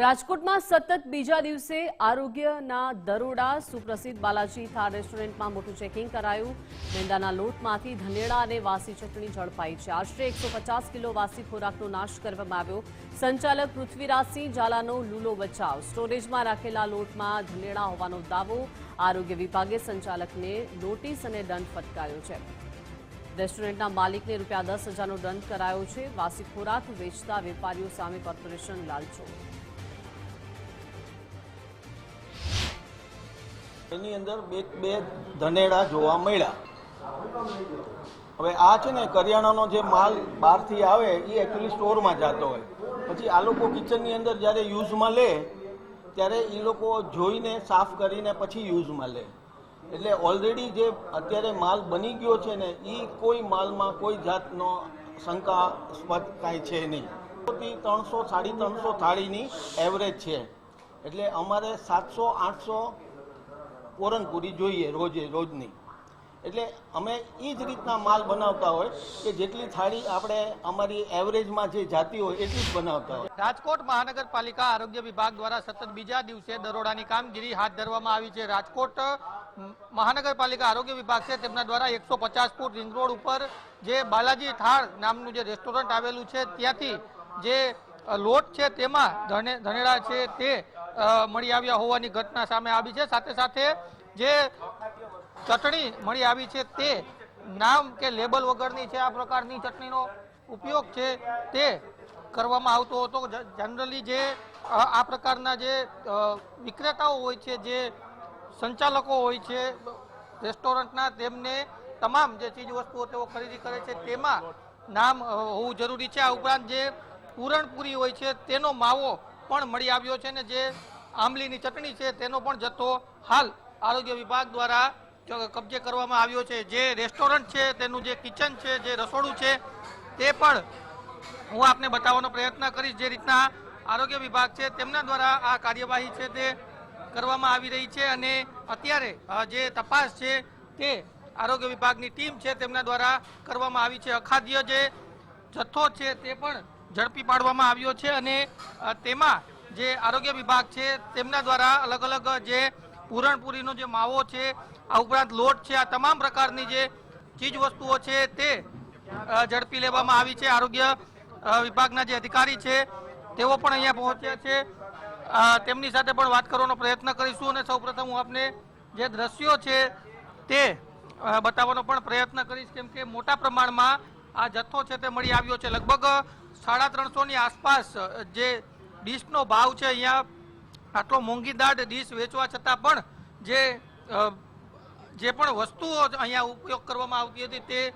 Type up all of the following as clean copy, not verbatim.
રાજકોટમાં સતત બીજા દિવસે આરોગ્યના દરોડા સુપ્રસિદ્ધ બાલાજી થાળ રેસ્ટોરન્ટમાં મોટું ચેકિંગ કરાયું। મેંદાના લોટમાંથી ધનેડા અને વાસી ચટણી ઝડપાઈ છે। આશરે 150 કિલો વાસી ખોરાકનો નાશ કરવામાં આવ્યો। સંચાલક પૃથ્વીરાજસિંહ ઝાલાનો લૂલો બચાવ। સ્ટોરેજમાં રાખેલા લોટમાં ધનેડા હોવાનો દાવો। આરોગ્ય વિભાગે સંચાલકને નોટિસ અને દંડ ફટકાર્યો છે। રેસ્ટોરન્ટના માલિકને ₹10,000નો દંડ કરાયો છે। વાસી ખોરાક વેચતા વેપારીઓ સામે કોર્પોરેશન લાલચો। એની અંદર બે ધનેડા જોવા મળ્યા। હવે આ છે ને કરિયાણાનો જે માલ બહારથી આવે એ એકચ્યુઅલી સ્ટોરમાં જતો હોય, પછી આ લોકો કિચનની અંદર જ્યારે યુઝમાં લે ત્યારે એ લોકો જોઈને સાફ કરીને પછી યુઝમાં લે। એટલે ઓલરેડી જે અત્યારે માલ બની ગયો છે ને એ કોઈ માલમાં કોઈ જાતનો શંકાસ્પદ કાંઈ છે નહીં। 300 350 થાળીની એવરેજ છે, એટલે અમારે 700-800 પૂરણપૂરી જોઈએ રોજની। એટલે અમે એ જ રીતના માલ બનાવતા હોય કે જેટલી થાળી આપણે અમારી એવરેજમાં જે જાતી હોય એટલી જ બનાવતા હોય। રાજકોટ મહાનગરપાલિકા આરોગ્ય વિભાગ દ્વારા સતત બીજા દિવસે દરોડાની કામગીરી હાથ ધરવામાં આવી છે। રાજકોટ મહાનગરપાલિકા આરોગ્ય વિભાગ છે તેમના દ્વારા 150 ફૂટ રિંગ રોડ ઉપર જે બાલાજી થાળ નામનું જે રેસ્ટોરન્ટ આવેલું છે ત્યાંથી જે લોટ છે તેમાં ધનેડા છે તે મળી આવ્યા હોવાની ઘટના સામે આવી છે। સાથે સાથે જે ચટણી મળી આવી છે તે નામ કે લેબલ વગરની છે। આ પ્રકારની ચટણીનો ઉપયોગ છે તે કરવામાં આવતો હતો। જનરલી જે આ પ્રકારના જે વિક્રેતાઓ હોય છે, જે સંચાલકો હોય છે રેસ્ટોરન્ટના, તેમને તમામ જે ચીજ વસ્તુઓ તેઓ ખરીદી કરે છે તેમાં નામ હોવું જરૂરી છે। આ ઉપરાંત જે પૂરણપૂરી હોય છે તેનો માવો પણ મળી આવ્યો છે ને જે આંબલીની ચટણી છે તેનો પણ જથ્થો હાલ આરોગ્ય વિભાગ દ્વારા કબજે કરવામાં આવ્યો છે। જે રેસ્ટોરન્ટ છે તેનું જે કિચન છે, જે રસોડું છે તે પણ હું આપને બતાવવાનો પ્રયત્ન કરીશ। જે રીતના આરોગ્ય વિભાગ છે તેમના દ્વારા આ કાર્યવાહી છે તે કરવામાં આવી રહી છે અને અત્યારે જે તપાસ છે તે આરોગ્ય વિભાગની ટીમ છે તેમના દ્વારા કરવામાં આવી છે। અખાદ્ય જે જથ્થો છે તે પણ ઝડપી પાડવામાં આવ્યો છે અને તેમાં જે આરોગ્ય વિભાગ છે તેમના દ્વારા અલગ અલગ જે પૂરણપૂરીનો જે માવો છે, આ ઉપરાંત લોટ છે, આ તમામ પ્રકારની જે ચીજ વસ્તુઓ છે તે ઝડપી લેવામાં આવી છે। આરોગ્ય વિભાગના જે અધિકારી છે તેઓ પણ અહીંયા પહોંચ્યા છે, તેમની સાથે પણ વાત કરવાનો પ્રયત્ન કરીશું અને સૌપ્રથમ હું આપને જે દ્રશ્યો છે તે બતાવવાનો પણ પ્રયત્ન કરીશ, કેમ કે મોટા પ્રમાણમાં આ જથ્થો છે તે મળી આવ્યો છે। લગભગ 350ની આસપાસ જે ડીશનો ભાવ છે। અહીંયા આટલો મોંઘીદાટ ડીશ વેચવા છતાં પણ જે પણ વસ્તુઓ અહીંયા ઉપયોગ કરવામાં આવતી હતી તે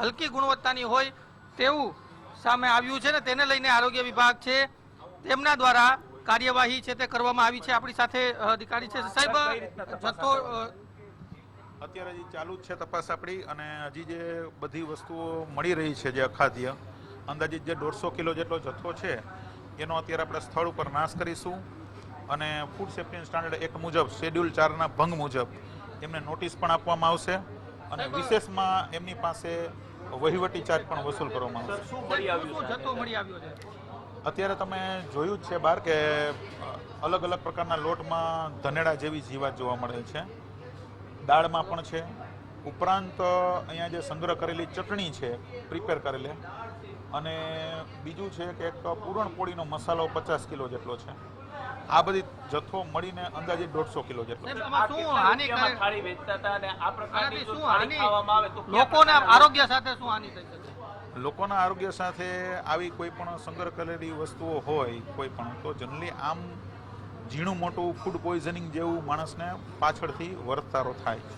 હલકી ગુણવત્તાની હોય તેવું સામે આવ્યું છે ને તેને લઈને આરોગ્ય વિભાગ છે તેમના દ્વારા કાર્યવાહી છે તે કરવામાં આવી છે। આપણી સાથે અધિકારી છે સાહેબ, જથ્થો અત્યારે હજી ચાલુ જ છે તપાસ આપણી, અને હજી જે બધી વસ્તુઓ મળી રહી છે જે અખાદ્ય અંદાજિત જે 150 કિલો જેટલો જથ્થો છે એનો અત્યારે આપણે સ્થળ ઉપર નાશ કરીશું અને ફૂડ સેફ્ટી સ્ટાન્ડર્ડ એક્ટ મુજબ શેડ્યુલ 4ના ભંગ મુજબ એમને નોટિસ પણ આપવામાં આવશે અને વિશેષમાં એમની પાસે વહીવટી ચાર્જ પણ વસૂલ કરવામાં આવશે। અત્યારે તમે જોયું જ છે બહાર કે અલગ અલગ પ્રકારના લોટમાં ધનેડા જેવી જીવાત જોવા મળે છે, દાળમાં પણ છે, ઉપરાંત અહીંયા જે સંગ્રહ કરેલી ચટણી છે પ્રિપેર કરેલી, અને બીજું છે કે એક પૂરણપોળીનો મસાલો 50 કિલો જેટલો છે। આ બધી જથ્થો મળીને અંદાજે 150 કિલો જેટલો છે। લોકોના આરોગ્ય સાથે આવી કોઈ પણ સંગ્રહ કરેલી વસ્તુઓ હોય કોઈ પણ, તો જનરલી આમ ઝીણું મોટું ફૂડ પોઈઝનિંગ જેવું માણસને પાછળથી વર્તારો થાય છે।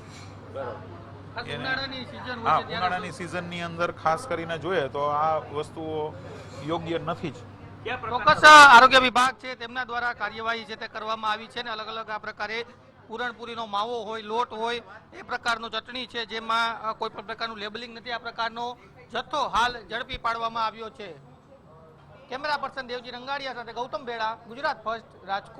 ઉનાળાની સિઝનની અંદર ખાસ કરીને જોઈએ તો આ વસ્તુઓ યોગ્ય નથી જ। ચોક્કસ આરોગ્ય વિભાગ છે તેમના દ્વારા કાર્યવાહી છે તે કરવામાં આવી છે ને અલગ અલગ આ પ્રકારે પૂરણપૂરીનો માવો હોય, લોટ હોય, એ પ્રકારનું ચટણી છે જેમાં કોઈ પણ પ્રકારનું લેબલિંગ નથી, આ પ્રકારનો જથ્થો હાલ ઝડપી પાડવામાં આવ્યો છે। કેમેરા પર્સન દેવજી રંગાડિયા સાથે ગૌતમ બેડા, ગુજરાત ફર્સ્ટ, રાજકોટ।